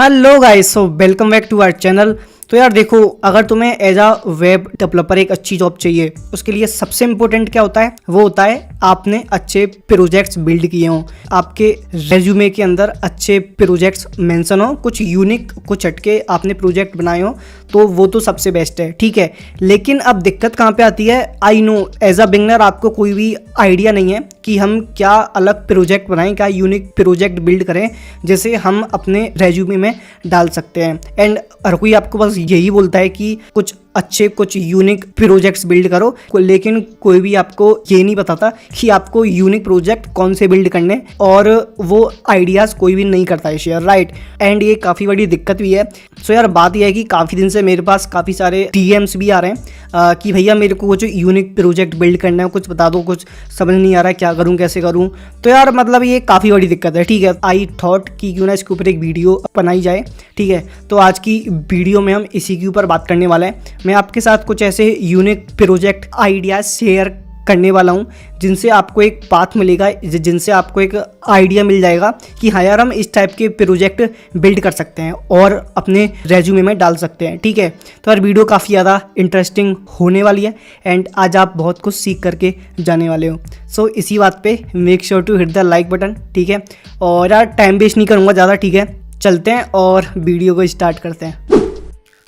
Hello guys, so welcome back to our channel. तो यार देखो, अगर तुम्हें एज अ वेब डेवलपर एक अच्छी जॉब चाहिए, उसके लिए सबसे इंपॉर्टेंट क्या होता है? वो होता है आपने अच्छे प्रोजेक्ट्स बिल्ड किए हों, आपके रेज्यूमे के अंदर अच्छे प्रोजेक्ट्स मेंशन हो, कुछ यूनिक कुछ हटके आपने प्रोजेक्ट बनाए हो, तो वो तो सबसे बेस्ट है। ठीक है, लेकिन अब दिक्कत कहाँ पे आती है? I know as a beginner आपको कोई भी आइडिया नहीं है कि हम क्या अलग प्रोजेक्ट बनाएं, क्या यूनिक प्रोजेक्ट बिल्ड करें जिसे हम अपने रेज्यूमे में डाल सकते हैं। एंड हर कोई आपको बस यही बोलता है कि कुछ अच्छे कुछ यूनिक प्रोजेक्ट्स बिल्ड करो, लेकिन कोई भी आपको ये नहीं बताता कि आपको यूनिक प्रोजेक्ट कौन से बिल्ड करने, और वो आइडियाज़ कोई भी नहीं करता है शेयर, राइट। एंड ये काफ़ी बड़ी दिक्कत भी है। सो यार बात यह है कि काफ़ी दिन से मेरे पास काफ़ी सारे डीएम्स भी आ रहे हैं कि भैया मेरे को कुछ यूनिक प्रोजेक्ट बिल्ड करना है, कुछ बता दो, कुछ समझ नहीं आ रहा है क्या करूँ कैसे करूँ। तो यार मतलब ये काफ़ी बड़ी दिक्कत है। ठीक है, आई थॉट कि क्यों ना इसके ऊपर एक वीडियो बनाई जाए। ठीक है, तो आज की वीडियो में हम इसी के ऊपर बात करने वाले हैं। मैं आपके साथ कुछ ऐसे यूनिक प्रोजेक्ट आइडियाज शेयर करने वाला हूं जिनसे आपको एक पाथ मिलेगा, जिनसे आपको एक आइडिया मिल जाएगा कि हाँ यार हम इस टाइप के प्रोजेक्ट बिल्ड कर सकते हैं और अपने रेज्यूमे में डाल सकते हैं। ठीक है, तो यार वीडियो काफ़ी ज़्यादा इंटरेस्टिंग होने वाली है एंड आज आप बहुत कुछ सीख करके जाने वाले हो। सो इसी बात पे make sure to hit the like button. ठीक है, और यार टाइम वेस्ट नहीं करूँगा ज़्यादा। ठीक है, चलते हैं और वीडियो को स्टार्ट करते हैं।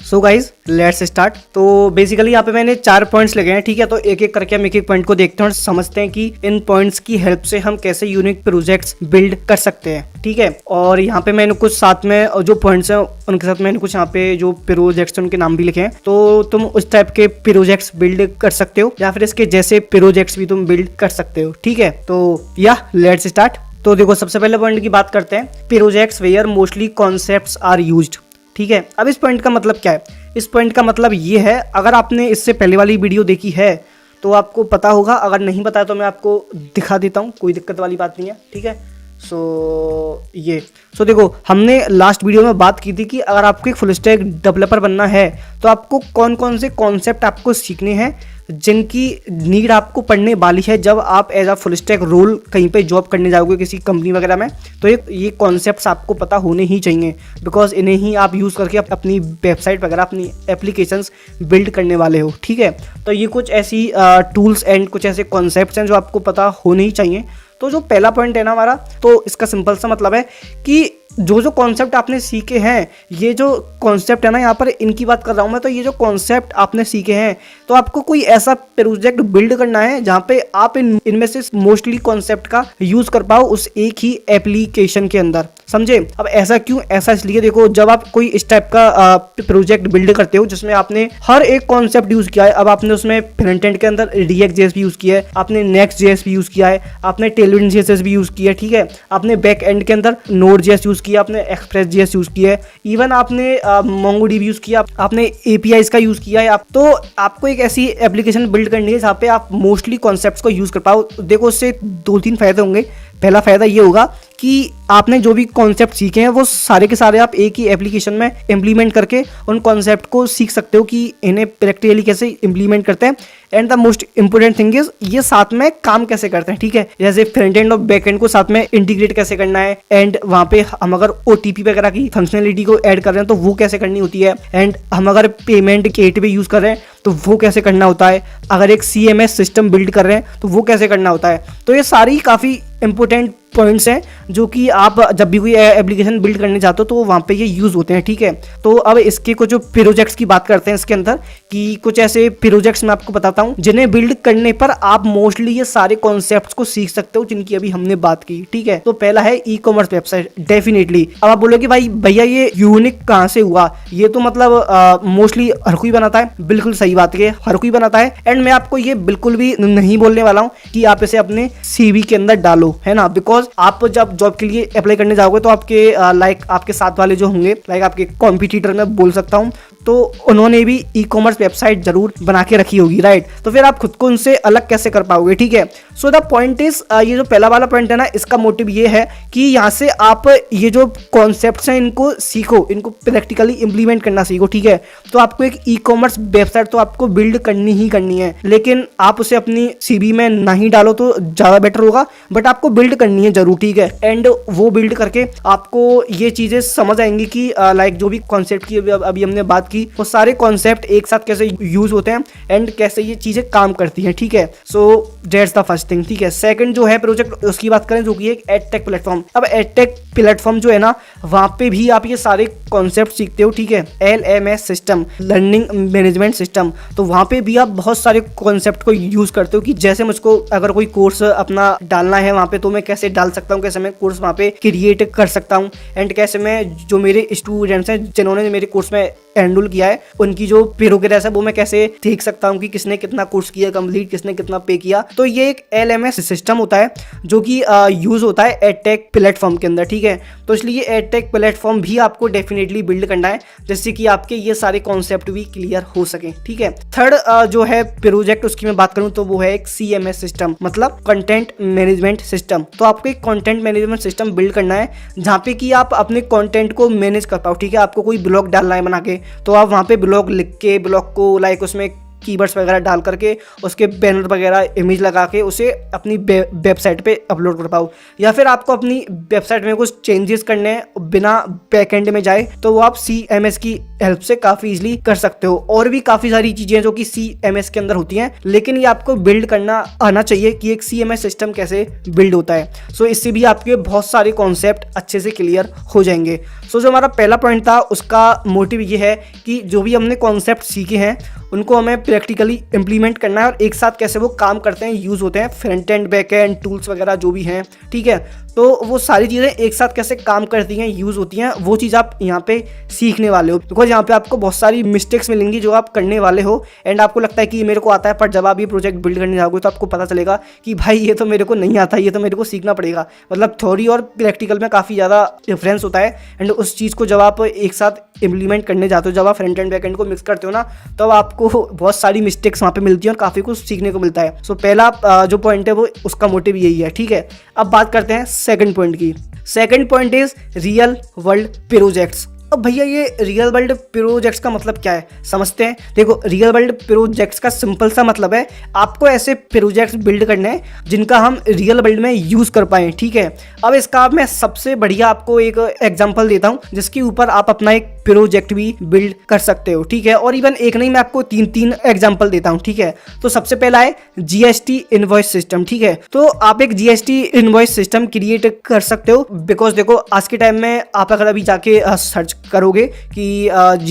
So guys let's start. तो बेसिकली यहाँ पे मैंने 4 पॉइंट्स लगे हैं। ठीक है, तो एक एक करके हम एक एक पॉइंट को देखते हैं और समझते हैं कि इन पॉइंट्स की हेल्प से हम कैसे यूनिक प्रोजेक्ट्स बिल्ड कर सकते हैं। ठीक है, और यहाँ पे मैंने कुछ साथ में जो पॉइंट्स हैं उनके साथ मैंने कुछ यहाँ पे जो प्रोजेक्ट्स उनके नाम भी लिखे हैं, तो तुम उस टाइप के प्रोजेक्ट्स बिल्ड कर सकते हो या फिर इसके जैसे प्रोजेक्ट्स भी तुम बिल्ड कर सकते हो। ठीक है, तो या लेट्स स्टार्ट। तो देखो सबसे पहले पॉइंट की बात करते हैं, projects where mostly concepts are used. ठीक है, अब इस पॉइंट का मतलब क्या है? इस पॉइंट का मतलब ये है, अगर आपने इससे पहले वाली वीडियो देखी है तो आपको पता होगा, अगर नहीं पता है तो मैं आपको दिखा देता हूँ, कोई दिक्कत वाली बात नहीं है। ठीक है, सो देखो हमने लास्ट वीडियो में बात की थी कि अगर आपको एक फुल स्टैक डेवलपर बनना है तो आपको कौन कौन से कॉन्सेप्ट आपको सीखने हैं जिनकी नीड आपको पड़ने वाली है जब आप as a full stack role कहीं पे जॉब करने जाओगे किसी कंपनी वगैरह में। तो ये कॉन्सेप्ट्स आपको पता होने ही चाहिए, बिकॉज इन्हें ही आप यूज़ करके अपनी वेबसाइट वगैरह अपनी एप्लीकेशंस बिल्ड करने वाले हो। ठीक है, तो ये कुछ ऐसी टूल्स एंड कुछ ऐसे कॉन्सेप्ट्स हैं जो आपको पता होने ही चाहिए। तो जो पहला पॉइंट है ना हमारा, तो इसका सिंपल सा मतलब है कि जो कॉन्सेप्ट आपने सीखे हैं, ये जो कॉन्सेप्ट है ना, यहाँ पर इनकी बात कर रहा हूँ मैं, तो ये जो कॉन्सेप्ट आपने सीखे हैं तो आपको कोई ऐसा प्रोजेक्ट बिल्ड करना है जहाँ पे आप इनमें से मोस्टली कॉन्सेप्ट का यूज़ कर पाओ उस एक ही एप्लीकेशन के अंदर। समझे? अब ऐसा क्यों? ऐसा इसलिए, देखो जब आप कोई इस टाइप का प्रोजेक्ट बिल्ड करते हो जिसमें आपने हर एक कॉन्सेप्ट यूज़ किया है, अब आपने उसमें फ्रंट एंड के अंदर React.js भी यूज़ किया है, आपने Next.js भी यूज़ किया है, आपने Tailwind CSS भी यूज़ किया है। ठीक है, आपने बैक एंड के अंदर Node.js यूज़ किया, आपने Express.js यूज़ किया है, इवन आपने MongoDB यूज़ किया, आपने APIs का यूज़ किया है। तो आपको एक ऐसी एप्लीकेशन बिल्ड करनी है जहाँ पे आप मोस्टली कॉन्सेप्ट्स को यूज़ कर पाओ। देखो उससे 2-3 फायदे होंगे। पहला फ़ायदा ये होगा कि आपने जो भी कॉन्सेप्ट सीखे हैं वो सारे के सारे आप एक ही एप्लीकेशन में इम्प्लीमेंट करके उन कॉन्सेप्ट को सीख सकते हो कि इन्हें प्रैक्टिकली कैसे इम्प्लीमेंट करते हैं। And the most important thing is ये साथ में काम कैसे करते हैं। ठीक है, जैसे फ्रंट एंड और बैक एंड को साथ में इंटीग्रेट कैसे करना है, एंड वहाँ पे हम अगर OTP वगैरह की फंक्शनलिटी को ऐड कर रहे हैं तो वो कैसे करनी होती है, एंड हम अगर पेमेंट गेटवे यूज़ कर रहे हैं तो वो कैसे करना होता है, अगर एक CMS सिस्टम बिल्ड कर रहे हैं तो वो कैसे करना होता है। तो ये सारी काफ़ी इंपॉर्टेंट पॉइंट्स हैं जो कि आप जब भी कोई एप्लीकेशन बिल्ड करने जाते हो तो वहाँ पे ये यूज़ होते हैं। ठीक है, तो अब इसके कुछ प्रोजेक्ट्स की बात करते हैं इसके अंदर, कि कुछ ऐसे प्रोजेक्ट्स मैं आपको बताता हूँ जिन्हें बिल्ड करने पर आप मोस्टली ये सारे कॉन्सेप्ट्स को सीख सकते हो जिनकी अभी हमने बात की। ठीक है, तो पहला है ई-कॉमर्स वेबसाइट। डेफिनेटली अब आप बोलोगे भाई भैया ये यूनिक कहाँ से हुआ, ये तो मतलब मोस्टली हर कोई बनाता है। बिल्कुल सही बात है, हर कोई बनाता है। एंड मैं आपको ये बिल्कुल भी नहीं बोलने वाला हूँ कि आप इसे अपने CV के अंदर डालो, है ना, बिकॉज आप जब जॉब के लिए अप्लाई करने जाओगे तो आपके आपके साथ वाले जो होंगे, आपके कॉम्पिटिटर मैं बोल सकता हूँ, तो उन्होंने भी ई कॉमर्स वेबसाइट जरूर बना के रखी होगी, राइट। तो फिर आप खुद को उनसे अलग कैसे कर पाओगे, ठीक है। सो द पॉइंट इज, ये जो पहला वाला पॉइंट है ना, इसका मोटिव ये है कि यहाँ से आप ये जो कॉन्सेप्ट्स हैं इनको सीखो, इनको प्रैक्टिकली इंप्लीमेंट करना सीखो, ठीक है। तो आपको एक ई कॉमर्स वेबसाइट तो आपको बिल्ड करनी ही करनी है, लेकिन आप उसे अपनी सीवी में नहीं डालो तो ज़्यादा बेटर होगा, बट आपको बिल्ड करनी है जरूर, ठीक है। एंड वो बिल्ड करके आपको ये चीज़ें समझ आएंगी कि लाइक जो भी कॉन्सेप्ट की अभी हमने बात की, वो सारे कॉन्सेप्ट एक साथ कैसे यूज होते हैं एंड कैसे ये चीज़ें काम करती हैं, ठीक है। So that's the first thing, ठीक है। सेकंड जो है प्रोजेक्ट, उसकी बात करें, जो कि एक एडटेक प्लेटफॉर्म। अब एडटेक प्लेटफॉर्म जो है ना, वहाँ पे भी आप ये सारे कॉन्सेप्ट सीखते हो, ठीक है। LMS system, learning management system, तो वहाँ पे भी आप बहुत सारे कॉन्सेप्ट को यूज करते हो कि जैसे मुझको अगर कोई कोर्स अपना डालना है वहाँ पे, तो मैं कैसे डाल सकता हूँ, कैसे मैं कोर्स वहाँ पे क्रिएट कर सकता हूँ, एंड कैसे मैं जो मेरे स्टूडेंट्स हैं जिन्होंने मेरे कोर्स में एनरोल किया है, उनकी जो प्रोग्रेस है वो मैं कैसे देख सकता हूँ कि किसने कितना कोर्स किया कंप्लीट, किसने कितना पे किया। तो ये एक LMS सिस्टम होता है जो कि यूज होता है एडटेक प्लेटफॉर्म के अंदर, ठीक है। तो इसलिए एडटेक प्लेटफॉर्म भी आपको डेफिनेटली बिल्ड करना है, जिससे कि आपके ये सारे कॉन्सेप्ट भी क्लियर हो सके, ठीक है। थर्ड जो है प्रोजेक्ट, उसकी मैं बात करूँ तो वो है एक CMS सिस्टम, मतलब कंटेंट मैनेजमेंट सिस्टम। तो आपको एक कंटेंट मैनेजमेंट सिस्टम बिल्ड करना है जहाँ पे कि आप अपने कंटेंट को मैनेज कर पाओ, ठीक है। आपको कोई ब्लॉग डालना है बना के, तो आप वहाँ पे ब्लॉग लिख के, ब्लॉग को लाइक उसमें कीवर्ड्स वगैरह डाल करके, उसके बैनर वगैरह इमेज लगा के उसे अपनी वेबसाइट पे अपलोड कर पाओ। या फिर आपको अपनी वेबसाइट में कुछ चेंजेस करने हैं बिना बैकएंड में जाए, तो वो आप CMS की हेल्प से काफ़ी इजीली कर सकते हो। और भी काफ़ी सारी चीज़ें जो कि CMS के अंदर होती हैं, लेकिन ये आपको बिल्ड करना आना चाहिए कि एक CMS सिस्टम कैसे बिल्ड होता है। सो इससे भी आपके बहुत सारे कॉन्सेप्ट अच्छे से क्लियर हो जाएंगे। सो जो हमारा पहला पॉइंट था, उसका मोटिव ये है कि जो भी हमने कॉन्सेप्ट सीखे हैं उनको हमें प्रैक्टिकली इंप्लीमेंट करना है, और एक साथ कैसे वो काम करते हैं, यूज़ होते हैं, front end back and tools वगैरह जो भी हैं, ठीक है। तो वो सारी चीज़ें एक साथ कैसे काम करती हैं, यूज़ होती हैं, वो चीज़ आप यहाँ पे सीखने वाले हो। बिकॉज यहाँ पे आपको बहुत सारी मिस्टेक्स मिलेंगी जो आप करने वाले हो, एंड आपको लगता है कि ये मेरे को आता है, पर जब आप ये प्रोजेक्ट बिल्ड करने जाओगे तो आपको पता चलेगा कि भाई ये तो मेरे को नहीं आता, ये तो मेरे को सीखना पड़ेगा। मतलब थ्योरी और प्रैक्टिकल में काफ़ी ज़्यादा डिफरेंस होता है, एंड उस चीज़ को जब आप एक साथ इम्प्लीमेंट करने जाते हो, जब आप फ्रंट एंड बैक एंड को मिक्स करते हो ना, तब आपको बहुत सारी मिस्टेक्स वहाँ पे मिलती हैं और काफ़ी कुछ सीखने को मिलता है। सो पहला जो पॉइंट है वो उसका मोटिव यही है, ठीक है। अब बात करते हैं सेकंड पॉइंट की। Second point is real world projects. अब भैया ये रियल वर्ल्ड प्रोजेक्ट्स का मतलब क्या है, समझते हैं। देखो, रियल वर्ल्ड प्रोजेक्ट्स का सिंपल सा मतलब है आपको ऐसे प्रोजेक्ट्स बिल्ड करने हैं जिनका हम रियल वर्ल्ड में यूज़ कर पाएँ, ठीक है। अब इसका मैं सबसे बढ़िया आपको एक एग्जांपल देता हूँ जिसके ऊपर आप अपना एक प्रोजेक्ट भी बिल्ड कर सकते हो, ठीक है। और इवन एक नहीं, मैं आपको तीन एग्जाम्पल देता हूँ, ठीक है। तो सबसे पहला है GST इनवॉइस सिस्टम, ठीक है। तो आप एक GST इनवॉइस सिस्टम क्रिएट कर सकते हो, बिकॉज देखो आज के टाइम में आप अगर अभी जाके सर्च करोगे कि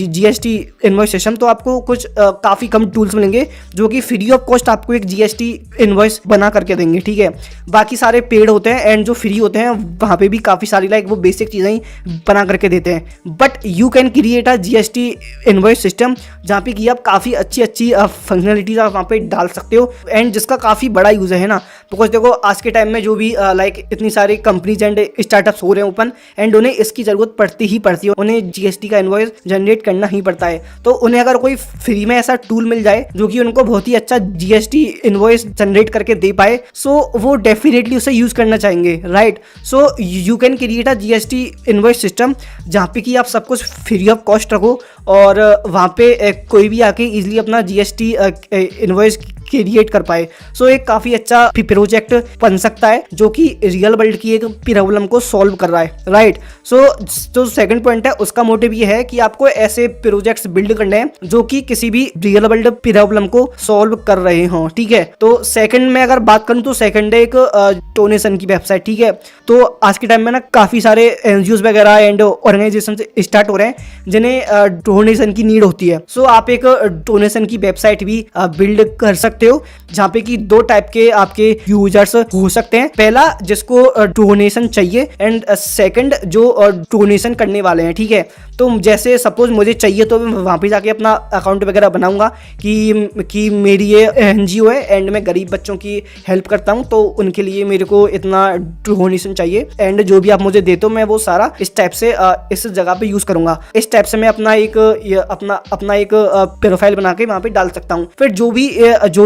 GST इनवॉइस सिस्टम, तो आपको कुछ काफ़ी कम टूल्स मिलेंगे जो कि फ्री ऑफ कॉस्ट आपको एक GST इनवॉइस बना करके देंगे, ठीक है। बाकी सारे पेड होते हैं, एंड जो फ्री होते हैं वहाँ पे भी काफ़ी सारी लाइक वो बेसिक चीज़ें ही बना करके देते हैं। But you can create a GST invoice system जहाँ पे कि आप काफ़ी अच्छी फंक्शनलिटीज आप वहाँ पे डाल सकते हो, एंड जिसका काफ़ी बड़ा यूज़ है ना। बिकॉज देखो आज के टाइम में जो भी लाइक इतनी सारी कंपनीज एंड स्टार्टअप्स हो रहे हैं ओपन, एंड उन्हें इसकी ज़रूरत पड़ती ही पड़ती है, उन्हें GST का इनवॉइस जनरेट करना ही पड़ता है। तो उन्हें अगर कोई फ्री में ऐसा टूल मिल जाए जो कि उनको बहुत ही अच्छा GST इनवॉइस जनरेट करके दे पाए, सो वो डेफिनेटली उसे यूज़ करना चाहेंगे, right. So you can create a GST invoice system जहाँ पे कि आप सब कुछ फ्री ऑफ कॉस्ट रखो, और वहाँ पे कोई भी आके इजीली अपना GST इनवॉइस क्रिएट कर पाए। सो एक काफ़ी अच्छा प्रोजेक्ट बन सकता है जो कि रियल वर्ल्ड की एक प्रॉब्लम को सॉल्व कर रहा है, राइट। सो जो सेकंड पॉइंट है उसका मोटिव ये है कि आपको ऐसे प्रोजेक्ट्स बिल्ड करने हैं जो कि किसी भी रियल वर्ल्ड प्रॉब्लम को सॉल्व कर रहे हों, ठीक है। तो सेकंड में अगर बात करूं तो सेकंड है एक डोनेशन की वेबसाइट, ठीक है। तो आज के टाइम में ना काफ़ी सारे NGOs वगैरह एंड ऑर्गेनाइजेशन स्टार्ट हो रहे हैं जिन्हें डोनेशन की नीड होती है। सो आप एक डोनेशन की वेबसाइट भी बिल्ड कर सकते सकते हो, जहाँ पे कि दो टाइप के आपके यूजर्स हो सकते हैं। पहला जिसको डोनेशन चाहिए एंड सेकंड जो डोनेशन करने वाले हैं, ठीक है। तो जैसे सपोज मुझे चाहिए तो मैं वहाँ पे जाके अपना अकाउंट वगैरह बनाऊंगा कि मेरी ये एनजीओ है एंड मैं गरीब बच्चों की हेल्प करता हूँ, तो उनके लिए मेरे को इतना डोनेशन चाहिए एंड जो भी आप मुझे देते हो मैं वो सारा इस टाइप से इस जगह पे यूज करूंगा। इस टाइप से मैं अपना एक प्रोफाइल बना के वहाँ पे डाल सकता हूँ। फिर जो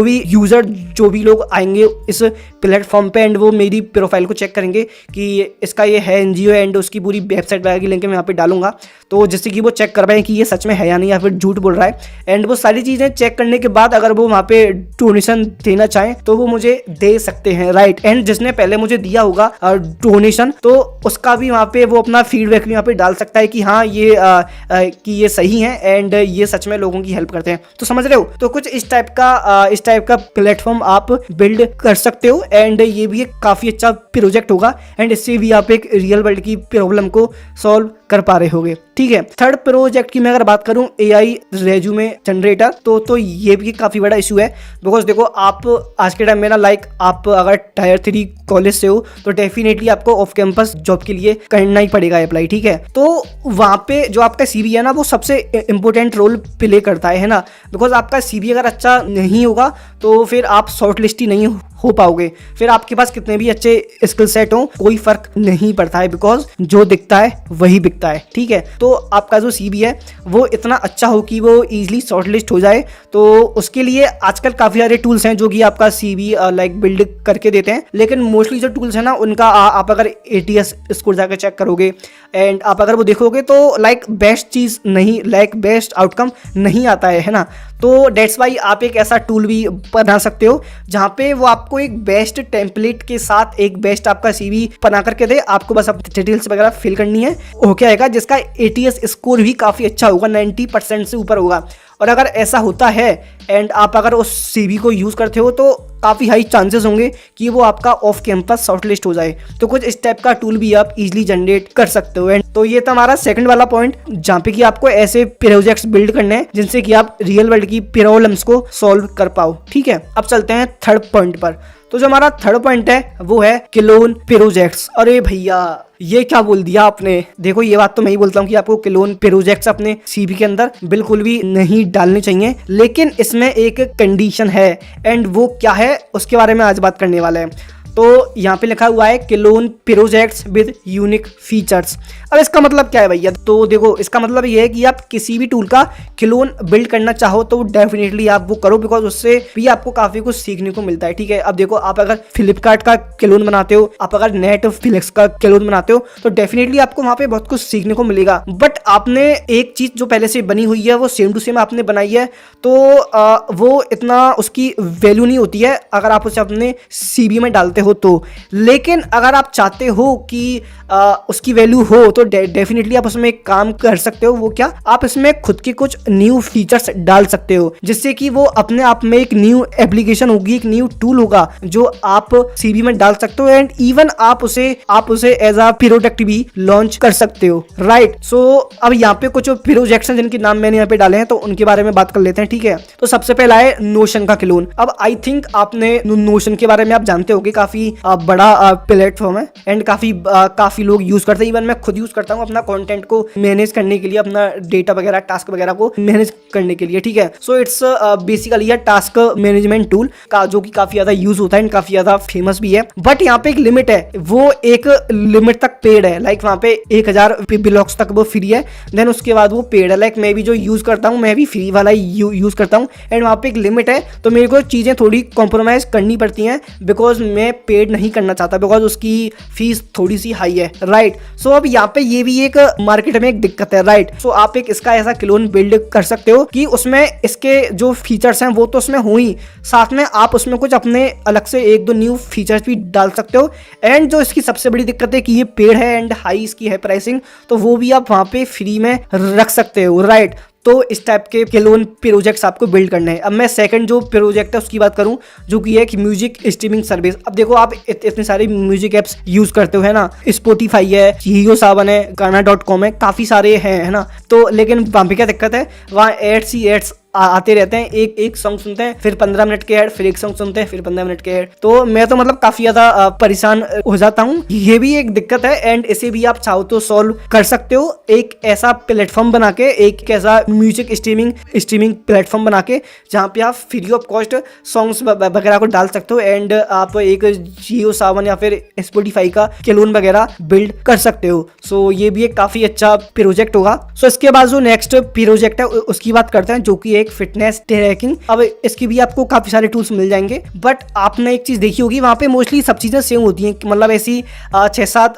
भी यूजर जो भी लोग आएंगे इस प्लेटफॉर्म पे एंड वो मेरी प्रोफाइल को चेक करेंगे कि इसका ये है एनजीओ एंड उसकी पूरी वेबसाइट वगैरह की लिंक मैं यहाँ पे डालूंगा, तो जिससे कि वो चेक कर पाए कि ये सच में है या नहीं या फिर झूठ बोल रहा है। एंड वो सारी चीज़ें चेक करने के बाद अगर वो वहाँ पे डोनेशन देना चाहें तो वो मुझे दे सकते हैं, राइट। एंड जिसने पहले मुझे दिया होगा डोनेशन तो उसका भी वहाँ पे वो अपना फीडबैक भी वहाँ पे डाल सकता है कि हाँ कि ये सही है एंड ये सच में लोगों की हेल्प करते हैं। तो समझ रहे हो, तो कुछ इस टाइप का प्लेटफॉर्म आप बिल्ड कर सकते हो एंड ये भी एक काफ़ी अच्छा प्रोजेक्ट होगा एंड इससे भी आप एक रियल वर्ल्ड की प्रॉब्लम को सॉल्व कर पा रहे होगे, ठीक है। थर्ड प्रोजेक्ट की मैं अगर बात करूं AI रेज्यूमे जनरेटर, तो ये भी काफ़ी बड़ा इशू है। बिकॉज देखो आप आज के टाइम में ना आप अगर टायर 3 कॉलेज से हो तो डेफिनेटली आपको ऑफ कैंपस जॉब के लिए करना ही पड़ेगा अप्लाई, ठीक है। तो वहाँ पे जो आपका CV है ना वो सबसे इंपॉर्टेंट रोल प्ले करता है ना। बिकॉज आपका CV अगर अच्छा नहीं होगा तो फिर आप शॉर्ट लिस्ट ही नहीं हो पाओगे, फिर आपके पास कितने भी अच्छे स्किल सेट हो कोई फर्क नहीं पड़ता है, बिकॉज जो दिखता है वही बिकता है, ठीक है। तो आपका जो CV है वो इतना अच्छा हो कि वो इजीली शॉर्टलिस्ट हो जाए, तो उसके लिए आजकल काफ़ी सारे टूल्स हैं जो कि आपका CV बिल्ड करके देते हैं। लेकिन मोस्टली जो टूल्स हैं ना उनका आप अगर ATS स्कोर जाकर चेक करोगे एंड आप अगर वो देखोगे तो बेस्ट आउटकम नहीं आता है ना। तो डेट्स वाई आप एक ऐसा टूल भी बना सकते हो जहाँ पे वो आपको एक बेस्ट टेम्पलेट के साथ एक बेस्ट आपका CV बना करके दे। आपको बस अब डिटेल्स वगैरह फिल करनी है, ओके आएगा, जिसका ATS स्कोर भी काफ़ी अच्छा होगा, 90% से ऊपर होगा। और अगर ऐसा होता है एंड आप अगर उस CV को यूज़ करते हो तो काफ़ी हाई चांसेस होंगे कि वो आपका ऑफ कैंपस शॉर्टलिस्ट हो जाए। तो कुछ इस टाइप का टूल भी आप इजीली जनरेट कर सकते हो। एंड तो ये था हमारा सेकंड वाला पॉइंट, जहाँ पे कि आपको ऐसे प्रोजेक्ट्स बिल्ड करने हैं जिनसे कि आप रियल वर्ल्ड की प्रॉब्लम्स को सॉल्व कर पाओ, ठीक है। अब चलते हैं थर्ड पॉइंट पर। तो जो हमारा थर्ड पॉइंट है वो है क्लोन प्रोजेक्ट्स। अरे भैया ये क्या बोल दिया आपने। देखो ये बात तो मैं ही बोलता हूँ कि आपको क्लोन प्रोजेक्ट्स अपने CV के अंदर बिल्कुल भी नहीं डालने चाहिए, लेकिन इसमें एक कंडीशन है एंड वो क्या है उसके बारे में आज बात करने वाला है। तो यहाँ पे लिखा हुआ है clone projects with unique features. अब इसका मतलब क्या है भैया। तो देखो इसका मतलब ये है कि आप किसी भी टूल का क्लोन बिल्ड करना चाहो तो डेफिनेटली आप वो करो, बिकॉज उससे भी आपको काफी कुछ सीखने को मिलता है, ठीक है। अब देखो आप अगर फ्लिपकार्ट का क्लोन बनाते हो, आप अगर नेटफ्लिक्स का क्लोन बनाते हो तो डेफिनेटली आपको वहाँ पे बहुत कुछ सीखने को मिलेगा। बट आपने एक चीज जो पहले से बनी हुई है वो सेम टू सेम आपने बनाई है तो वो इतना उसकी वैल्यू नहीं होती है अगर आप उसे अपने CV में डालते हो तो। लेकिन अगर आप चाहते हो कि उसकी वैल्यू हो तो डेफिनेटली आप उसमें एक काम कर सकते हो। वो क्या, आप इसमें खुद के कुछ न्यू फीचर्स डाल सकते हो जिससे कि वो अपने आप में एक न्यू एप्लीकेशन होगी, एक न्यू टूल होगा जो आप CV में डाल सकते हो एंड इवन आप उसे एज अ प्रोडक्ट भी लॉन्च कर सकते हो, राइट। सो अब यहाँ पे कुछ प्रोजेक्ट्स हैं जिनके नाम मैंने यहाँ पे डाले हैं तो उनके बारे में बात कर लेते हैं, ठीक है। तो सबसे पहला है नोशन का क्लोन। अब आई थिंक आपने नोशन के बारे में आप जानते होंगे, काफी बड़ा प्लेटफॉर्म है एंड काफी लोग यूज करते हैं। इवन मैं खुद यूज करता हूँ अपना कंटेंट को मैनेज करने के लिए, अपना डेटा वगैरह टास्क वगैरह को मैनेज करने के लिए, ठीक है। So it's basically a task management tool का जो कि काफी ज्यादा यूज होता है एंड काफी ज्यादा फेमस भी है। बट यहाँ पे एक लिमिट है, वो एक लिमिट तक पेड है। लाइक वहाँ पे 1000 ब्लॉक्स तक वो फ्री है, देन उसके बाद वो पेड है। लाइक मैं भी जो यूज करता हूँ मैं भी फ्री वाला यूज करता हूँ एंड वहाँ पे एक लिमिट है, तो मेरे को चीजें थोड़ी कॉम्प्रोमाइज करनी पड़ती हैं बिकॉज मैं पेड नहीं करना चाहता, बिकॉज उसकी फीस थोड़ी सी हाई है, राइट। सो अब यहाँ पे ये भी एक मार्केट में एक दिक्कत है, राइट। सो आप एक इसका ऐसा क्लोन बिल्ड कर सकते हो कि उसमें इसके जो फीचर्स हैं वो तो उसमें हो ही, साथ में आप उसमें कुछ अपने अलग से 1-2 न्यू फीचर्स भी डाल सकते हो। एंड जो इसकी सबसे बड़ी दिक्कत है कि ये पेड है एंड हाई इसकी है प्राइसिंग, तो वो भी आप वहाँ पे फ्री में रख सकते हो, राइट। तो इस टाइप के क्लोन प्रोजेक्ट्स आपको बिल्ड करने हैं। अब मैं सेकंड जो प्रोजेक्ट है उसकी बात करूं जो कि है कि म्यूजिक स्ट्रीमिंग सर्विस। अब देखो आप इतने सारे म्यूजिक एप्स यूज करते हो है ना, स्पॉटिफाई है, जियो सावन है, गाना.com है, काफी सारे हैं है ना। तो लेकिन वहाँ पे क्या दिक्कत है, वहाँ एड्स आते रहते हैं, एक एक सॉन्ग सुनते हैं, फिर 15 मिनट के ऐड, फिर एक सॉन्ग सुनते हैं, फिर 15 मिनट के ऐड। तो मैं तो मतलब काफी ज्यादा परेशान हो जाता हूँ। ये भी एक दिक्कत है एंड इसे भी आप चाहो तो सॉल्व कर सकते हो, एक ऐसा प्लेटफॉर्म बना के, एक ऐसा म्यूजिक स्ट्रीमिंग प्लेटफॉर्म बना के जहाँ पे आप फ्री ऑफ कॉस्ट सॉन्ग्स वगैरह को डाल सकते हो एंड आप एक जियो सावन या फिर स्पॉटिफाई का क्लोन वगैरह बिल्ड कर सकते हो। सो ये भी एक काफी अच्छा प्रोजेक्ट होगा। सो इसके बाद जो नेक्स्ट प्रोजेक्ट है उसकी बात करते हैं, जो कि एक फिटनेस ट्रैकिंग। अब इसकी भी आपको काफी सारे टूल्स मिल जाएंगे, बट आपने एक चीज देखी होगी, वहां पे मोस्टली सब चीजें सेम होती हैं, मतलब ऐसी 6-7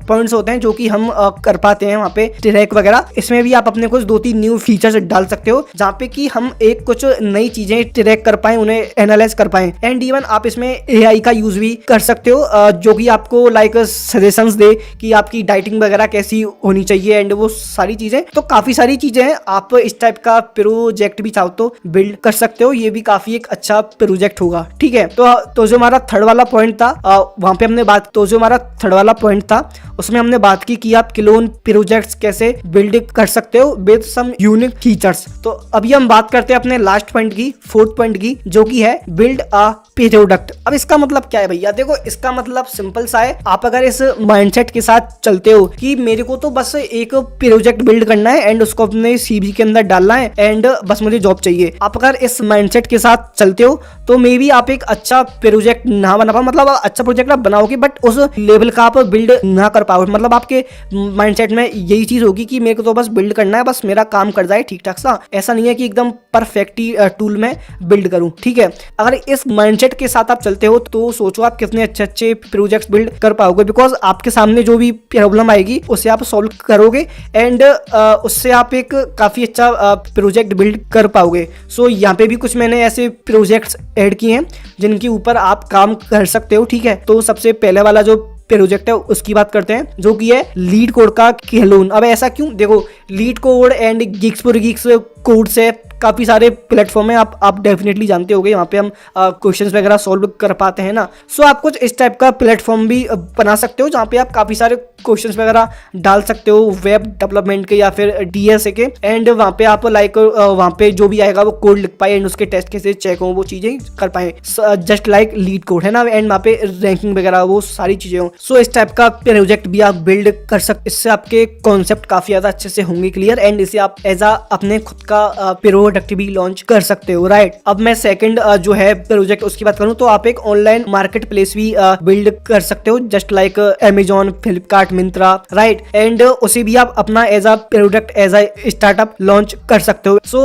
पॉइंट्स होते हैं जो कि हम कर पाते हैं वहां पे ट्रैक वगैरह। इसमें भी आप अपने कुछ 2-3 न्यू फीचर्स डाल सकते हो जहाँ पे कि हम एक कुछ नई चीजें ट्रैक कर पाए, उन्हें एनालाइज कर पाए एंड इवन आप इसमें AI का यूज भी कर सकते हो, जो कि आपको लाइक सजेशंस दे कि आपकी डाइटिंग वगैरह कैसी होनी चाहिए एंड वो सारी चीजें। तो काफी सारी चीजें हैं, आप इस टाइप का प्रोजेक्ट भी चाहो तो बिल्ड कर सकते हो। ये भी काफी एक अच्छा प्रोजेक्ट होगा, ठीक है। तो जो हमारा थर्ड वाला पॉइंट था वहां पे हमने बात, तो जो हमारा थर्ड वाला पॉइंट था उसमें हमने बात की कि आप क्लोन प्रोजेक्ट्स कैसे बिल्ड कर सकते हो विद सम यूनिक फीचर्स। तो अभी हम बात करते हैं अपने लास्ट पॉइंट की, फोर्थ पॉइंट की, जो कि है बिल्ड अ प्रोडक्ट। अब इसका मतलब क्या है भैया? देखो इसका मतलब सिंपल सा है, आप अगर इस माइंडसेट के साथ चलते हो कि मेरे को तो बस एक प्रोजेक्ट बिल्ड करना है एंड उसको अपने CV के अंदर डालना है एंड बस मुझे जॉब चाहिए, आप अगर इस माइंडसेट के साथ चलते हो तो मे बी आप एक अच्छा प्रोजेक्ट ना बना पाओ, मतलब अच्छा प्रोजेक्ट आप बनाओगे बट उस लेवल का आप बिल्ड ना कर पाओ। मतलब आपके माइंडसेट में यही चीज होगी कि मेरे को तो बस बिल्ड करना है, बस मेरा काम कर जाए ठीक ठाक सा, ऐसा नहीं है कि एकदम परफेक्ट टूल में बिल्ड करूं, ठीक है। अगर इस माइंडसेट के साथ आप चलते हो तो सोचो आप कितने अच्छे अच्छे प्रोजेक्ट्स बिल्ड कर पाओगे, बिकॉज आपके सामने जो भी प्रॉब्लम आएगी उसे आप सॉल्व करोगे एंड उससे आप एक काफी अच्छा प्रोजेक्ट बिल्ड कर पाओगे। सो यहाँ पे भी कुछ मैंने ऐसे प्रोजेक्ट्स ऐड किए हैं जिनके ऊपर आप काम कर सकते हो, ठीक है। तो सबसे पहले वाला जो प्रोजेक्ट है उसकी बात करते हैं, जो कि है लीड कोड का क्लोन। अब ऐसा क्यों? देखो leet code and gigs for gigs code से काफी सारे प्लेटफॉर्म है, आप डेफिनेटली जानते होंगे, वहाँ पे हम क्वेश्चंस वगैरह सॉल्व कर पाते हैं ना। सो आप कुछ इस टाइप का प्लेटफॉर्म भी बना सकते हो जहाँ पे आप काफी सारे क्वेश्चंस वगैरह डाल सकते हो वेब डेवलपमेंट के या फिर DSA के एंड वहाँ पे आप लाइक वहाँ पे जो भी आएगा वो कोड लिख पाए एंड उसके टेस्ट कैसे चेक हो, वो चीजें कर पाए, जस्ट लाइक लीड कोड है ना, एंड वहाँ पे रैंकिंग वगैरह वो सारी चीजें हो। सो इस टाइप का प्रोजेक्ट भी आप बिल्ड कर सकते, इससे आपके कॉन्सेप्ट काफी ज्यादा अच्छे से होंगे क्लियर एंड इसे आप एज अपने खुद का प्रोडक्ट भी लॉन्च कर सकते हो, राइट। अब मैं सेकंड जो है प्रोजेक्ट उसकी बात करूं तो आप एक ऑनलाइन मार्केट प्लेस भी बिल्ड कर सकते हो, just like Amazon, Flipkart, Myntra, right, and उसे भी आप अपना as a product as a startup launch कर सकते हो। सो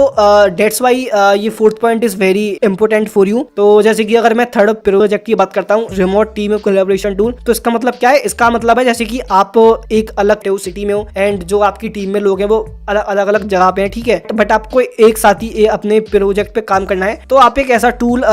डेट्स वाई ये fourth point is very important for you. तो जैसे कि अगर मैं थर्ड प्रोजेक्ट की बात करता हूँ, रिमोट टीम कोलैबोरेशन टूल, तो इसका मतलब क्या है? इसका मतलब है जैसे कि आप एक अलग सिटी में हो एंड जो आपकी टीम में लोग हैं वो अलग अलग जगह पे हैं, ठीक है, बट आपको एक साथ ही अपने प्रोजेक्ट पे काम करना है, तो आप एक ऐसा टूल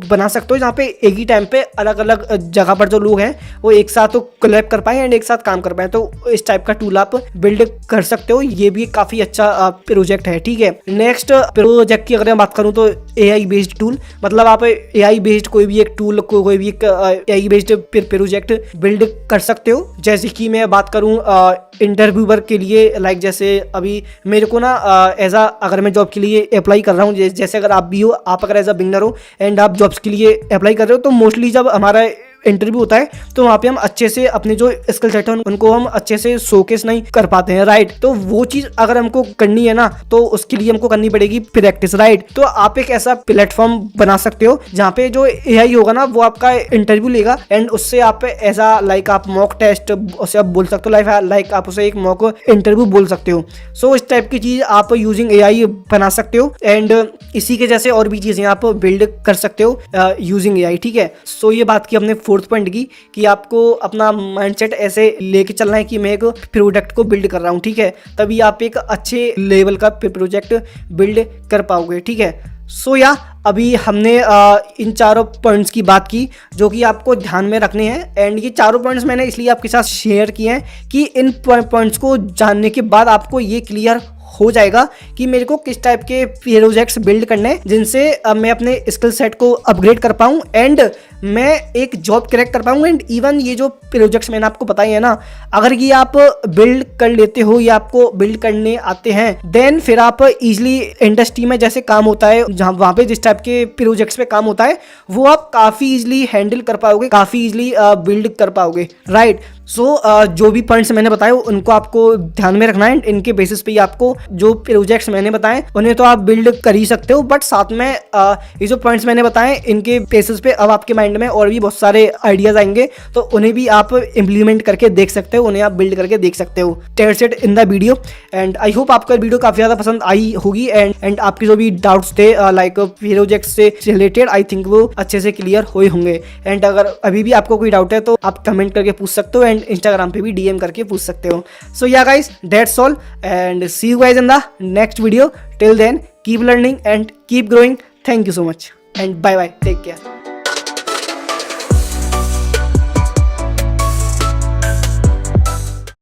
बना सकते हो जहाँ पे एक ही टाइम पे अलग अलग जगह पर जो लोग हैं वो एक साथ तो कोलैब कर पाए एंड एक साथ काम कर पाए। तो इस टाइप का टूल आप बिल्ड कर सकते हो, ये भी काफी अच्छा प्रोजेक्ट है, ठीक है। नेक्स्ट प्रोजेक्ट की अगर मैं बात करूँ तो AI बेस्ड टूल, मतलब आप AI बेस्ड कोई भी एक टूल, कोई भी एक AI बेस्ड प्रोजेक्ट बिल्ड कर सकते हो। जैसे कि मैं बात करूँ इंटरव्यूअर के लिए, लाइक जैसे अभी मेरे को ना एज अगर मैं जॉब के लिए अप्लाई कर रहा हूँ, जैसे अगर आप भी हो, आप अगर एज अ बिगनर हो एंड आप जॉब्स के लिए अप्लाई कर रहे हो, तो मोस्टली जब हमारा इंटरव्यू होता है तो वहाँ पे हम अच्छे से अपने जो स्किल सेट है उनको हम अच्छे से शोकेस नहीं कर पाते हैं, राइट। तो वो चीज अगर हमको करनी है ना तो उसके लिए हमको करनी पड़ेगी प्रैक्टिस, राइट। तो आप एक ऐसा प्लेटफॉर्म बना सकते हो जहाँ पे जो AI होगा ना वो आपका इंटरव्यू लेगा एंड उससे आप ऐसा लाइक आप मॉक टेस्ट उसे आप बोल सकते हो, लाइक आप उसे एक मॉक इंटरव्यू बोल सकते हो। सो इस टाइप की चीज आप यूजिंग AI बना सकते हो एंड इसी के जैसे और भी चीजें आप बिल्ड कर सकते हो यूजिंग AI, ठीक है। सो ये बात की हमने फोर्थ पॉइंट की कि आपको अपना माइंडसेट ऐसे लेके चलना है कि मैं एक प्रोडक्ट को बिल्ड कर रहा हूँ, ठीक है, तभी आप एक अच्छे लेवल का प्रोजेक्ट बिल्ड कर पाओगे, ठीक है। सो या अभी हमने इन चारों पॉइंट्स की बात की जो कि आपको ध्यान में रखने हैं, एंड ये चारों पॉइंट्स मैंने इसलिए आपके साथ शेयर किए हैं कि इन पॉइंट्स को जानने के बाद आपको ये क्लियर हो जाएगा कि मेरे को किस टाइप के प्रोजेक्ट्स बिल्ड करने हैं जिनसे मैं अपने स्किल सेट को अपग्रेड कर पाऊँ एंड मैं एक जॉब क्रैक कर पाऊँ। एंड इवन ये जो प्रोजेक्ट्स मैंने आपको बताए हैं ना, अगर ये आप बिल्ड कर लेते हो या आपको बिल्ड करने आते हैं, देन फिर आप इजीली इंडस्ट्री में जैसे काम होता है, जहाँ वहाँ पे जिस टाइप के प्रोजेक्ट्स पे काम होता है वो आप काफ़ी इजीली हैंडल कर पाओगे, काफ़ी इजीली बिल्ड कर पाओगे, राइट। सो जो भी पॉइंट्स मैंने बताए उनको आपको ध्यान में रखना है। इनके बेसिस पे ही आपको जो प्रोजेक्ट्स मैंने बताए उन्हें तो आप बिल्ड कर ही सकते हो, बट साथ में ये जो पॉइंट्स मैंने बताए इनके बेसिस पे अब आपके माइंड में और भी बहुत सारे आइडियाज आएंगे, तो उन्हें भी आप इम्प्लीमेंट करके देख सकते हो, उन्हें आप बिल्ड करके देख सकते हो। That's it in the video, and I hope आपको वीडियो काफ़ी ज़्यादा पसंद आई होगी एंड आपके जो भी डाउट्स थे लाइक प्रोजेक्ट से रिलेटेड, आई थिंक वो अच्छे से क्लियर हुए होंगे। एंड अगर अभी भी आपको कोई डाउट है तो आप कमेंट करके पूछ सकते हो एंड इंस्टाग्राम पे भी डीएम करके पूछ सकते हो। So yeah guys, that's all and see you guys in the next video. Till then keep learning and keep growing. Thank you so much and bye bye, take care.